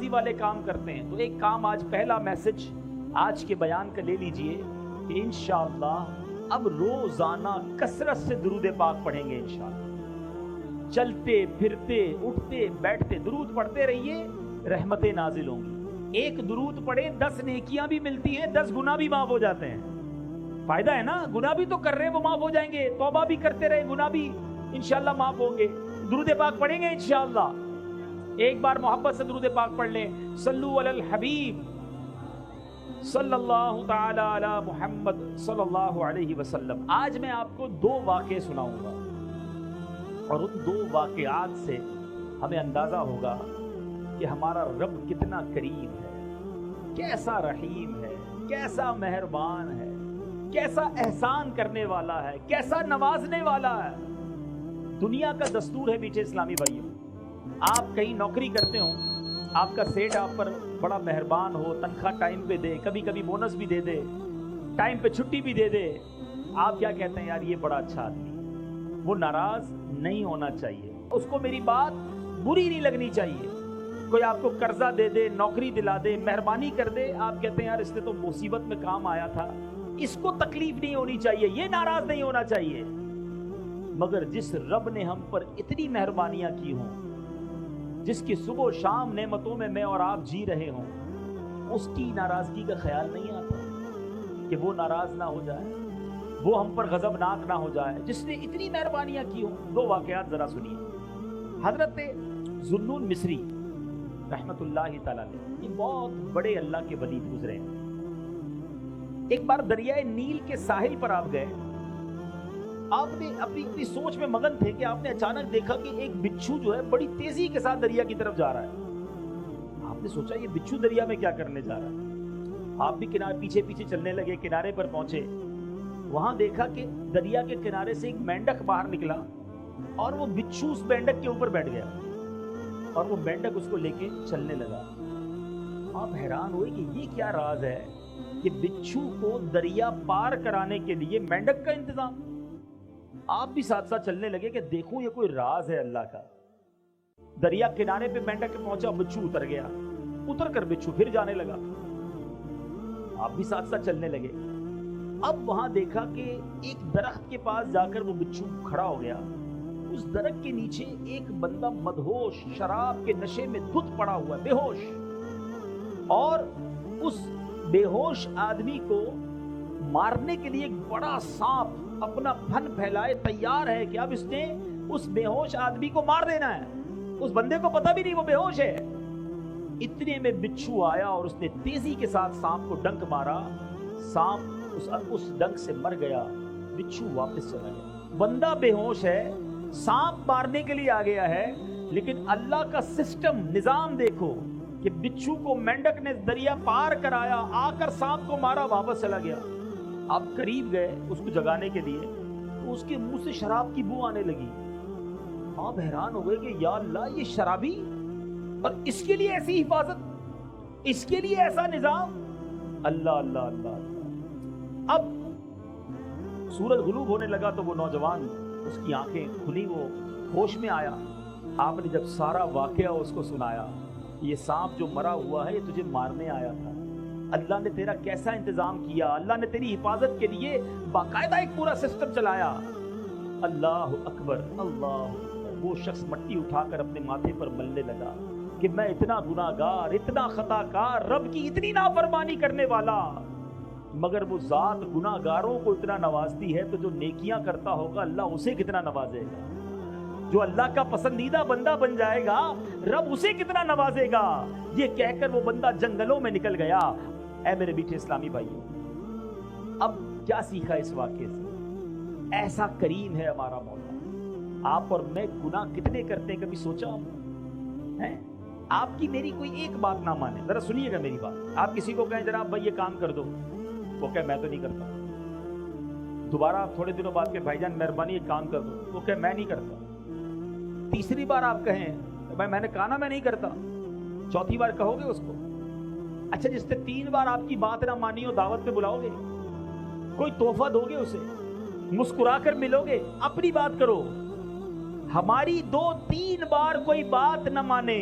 نوازی والے کام کرتے ہیں، تو ایک کام آج پہلا میسج آج کے بیان کا لے لیجئے کہ انشاءاللہ اب روزانہ کثرت سے درود پاک پڑھیں گے انشاءاللہ۔ چلتے پھرتے اٹھتے بیٹھتے درود پڑھتے رہیے، رحمتیں نازل ہوں گی۔ ایک درود پڑھیں 10 نیکیاں بھی ملتی ہیں، 10 گناہ بھی معاف ہو جاتے ہیں۔ فائدہ ہے نا، گناہ بھی تو کر رہے ہیں وہ معاف ہو جائیں گے، توبہ بھی کرتے رہے گناہ بھی انشاءاللہ معاف ہوں گے۔ درود پاک پڑھیں گے انشاءاللہ۔ ایک بار محبت سے درود پاک پڑھ لیں، صلو علی الحبیب صلی اللہ تعالی علی محمد صلی اللہ علیہ وسلم۔ آج میں آپ کو 2 واقعے سناؤں گا، اور ان 2 واقعات سے ہمیں اندازہ ہوگا کہ ہمارا رب کتنا کریم ہے، کیسا رحیم ہے، کیسا مہربان ہے، کیسا احسان کرنے والا ہے، کیسا نوازنے والا ہے۔ دنیا کا دستور ہے میٹھے اسلامی بھائیوں، آپ کہیں نوکری کرتے ہو، آپ کا سیٹ آپ پر بڑا مہربان ہو، تنخواہ ٹائم پہ دے، کبھی کبھی بونس بھی دے دے، ٹائم پہ چھٹی بھی دے دے، آپ کیا کہتے ہیں؟ یار یہ بڑا اچھا آدمی۔ وہ ناراض نہیں ہونا چاہیے، اس کو میری بات بری نہیں لگنی چاہیے۔ کوئی آپ کو قرضہ دے دے، نوکری دلا دے، مہربانی کر دے، آپ کہتے ہیں یار اس نے تو مصیبت میں کام آیا تھا، اس کو تکلیف نہیں ہونی چاہیے، یہ ناراض نہیں ہونا چاہیے۔ مگر جس رب نے ہم پر اتنی مہربانیاں کی ہوں، جس کی صبح و شام نعمتوں میں اور آپ جی رہے ہوں، اس کی ناراضگی کا خیال نہیں آتا کہ وہ ناراض نہ ہو جائے، وہ ہم پر غضبناک نہ ہو جائے، جس نے اتنی مہربانیاں کی ہوں۔ 2 واقعات ذرا سنیے۔ حضرت ذوالنون مصری رحمت اللہ تعالی علیہ، یہ بہت بڑے اللہ کے ولی گزرے ہیں۔ ایک بار دریائے نیل کے ساحل پر آپ گئے، آپ نے اپنی سوچ میں مگن تھے کہ آپ نے اچانک دیکھا کہ ایک بچھو جو ہے بڑی تیزی کے ساتھ دریا کی طرف جا رہا ہے۔ آپ نے سوچا یہ بچھو دریا میں کیا کرنے جا رہا ہے؟ آپ بھی کنارے پیچھے پیچھے چلنے لگے، کنارے پر پہنچے، وہاں دیکھا کہ دریا کے کنارے سے ایک مینڈک باہر نکلا اور وہ بچھو اس مینڈک کے اوپر بیٹھ گیا اور وہ مینڈک اس کو لے کے چلنے لگا۔ آپ حیران ہوئے کہ یہ کیا راز ہے کہ بچھو کو دریا پار کرانے کے لیے مینڈک کا انتظام۔ آپ بھی ساتھ ساتھ چلنے لگے کہ دیکھوں یہ کوئی راز ہے اللہ کا۔ دریا کنارے پہ مینڈک پہنچا، بچھو اتر گیا، اتر کر بچھو پھر جانے لگا۔ آپ بھی ساتھ ساتھ چلنے لگے۔ اب وہاں دیکھا کہ ایک درخت کے پاس جا کر وہ بچھو کھڑا ہو گیا۔ اس درخت کے نیچے ایک بندہ مدہوش شراب کے نشے میں دھت پڑا ہوا، بے ہوش، اور اس بے ہوش آدمی کو مارنے کے لیے ایک بڑا سانپ اپنا پھن پھیلائے تیار ہے کہ اب اس نے اس بے ہوش آدمی کو مار دینا ہے۔ اس بندے کو پتہ بھی نہیں وہ بے ہوش ہے۔ اتنے میں بچھو آیا اور اس نے تیزی کے ساتھ سانپ کو ڈنک مارا، سانپ اس ڈنک سے مر گیا، بچھو واپس چلا گیا۔ بندہ بے ہوش ہے، سانپ مارنے کے لیے آ گیا ہے، لیکن اللہ کا سسٹم نظام دیکھو کہ بچھو کو مینڈک نے دریا پار کرایا، آ کر سانپ کو مارا، واپس چلا گیا۔ آپ قریب گئے اس کو جگانے کے لیے تو اس کے منہ سے شراب کی بو آنے لگی۔ آپ حیران ہو گئے کہ یا اللہ یہ شرابی، اور اس کے لیے ایسی حفاظت، اس کے لیے ایسا نظام۔ اللہ اللہ اللہ اللہ۔ اب سورج غروب ہونے لگا تو وہ نوجوان، اس کی آنکھیں کھلی، وہ ہوش میں آیا۔ آپ نے جب سارا واقعہ اس کو سنایا، یہ سانپ جو مرا ہوا ہے یہ تجھے مارنے آیا تھا، اللہ نے تیرا کیسا انتظام کیا، اللہ نے تیری حفاظت کے لیے باقاعدہ ایک پورا سسٹم چلایا۔ اللہ اکبر اللہ اکبر۔ وہ شخص مٹی اٹھا کر اپنے ماتھے پر ملنے لگا کہ میں اتنا گناہگار، اتنا خطا کار، رب کی اتنی نافرمانی کرنے والا، مگر وہ ذات گناہگاروں کو اتنا نوازتی ہے تو جو نیکیاں کرتا ہوگا اللہ اسے کتنا نوازے گا۔ جو اللہ کا پسندیدہ بندہ بن جائے گا رب اسے کتنا نوازے گا۔ یہ کہہ کر وہ بندہ جنگلوں میں نکل گیا۔ اے میرے میٹھے اسلامی بھائیوں، اب کیا سیکھا اس واقعے سے؟ ایسا کریم ہے ہمارا مولا۔ آپ اور میں گناہ کتنے کرتے ہیں، کبھی سوچا ہے؟ آپ کی میری کوئی ایک بات نہ مانے، ذرا سنیے گا میری بات۔ آپ کسی کو کہیں جناب بھائی یہ کام کر دو، وہ کہے میں تو نہیں کرتا۔ دوبارہ تھوڑے دنوں بعد کہ بھائی جان مہربانی یہ کام کر دو، وہ کہے میں نہیں کرتا۔ تیسری بار آپ کہیں بھائی میں نے کہا نا میں نہیں کرتا، چوتھی بار کہو گے اس کو؟ اچھا جس نے 3 بار آپ کی بات نہ مانی ہو دعوت پہ بلاؤ گے؟ کوئی تحفہ دو گے اسے؟ مسکرا کر ملو گے؟ اپنی بات کرو۔ ہماری 2-3 بار کوئی بات نہ مانے،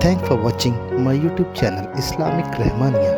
Thanks for watching my YouTube channel Islamic Rahmania.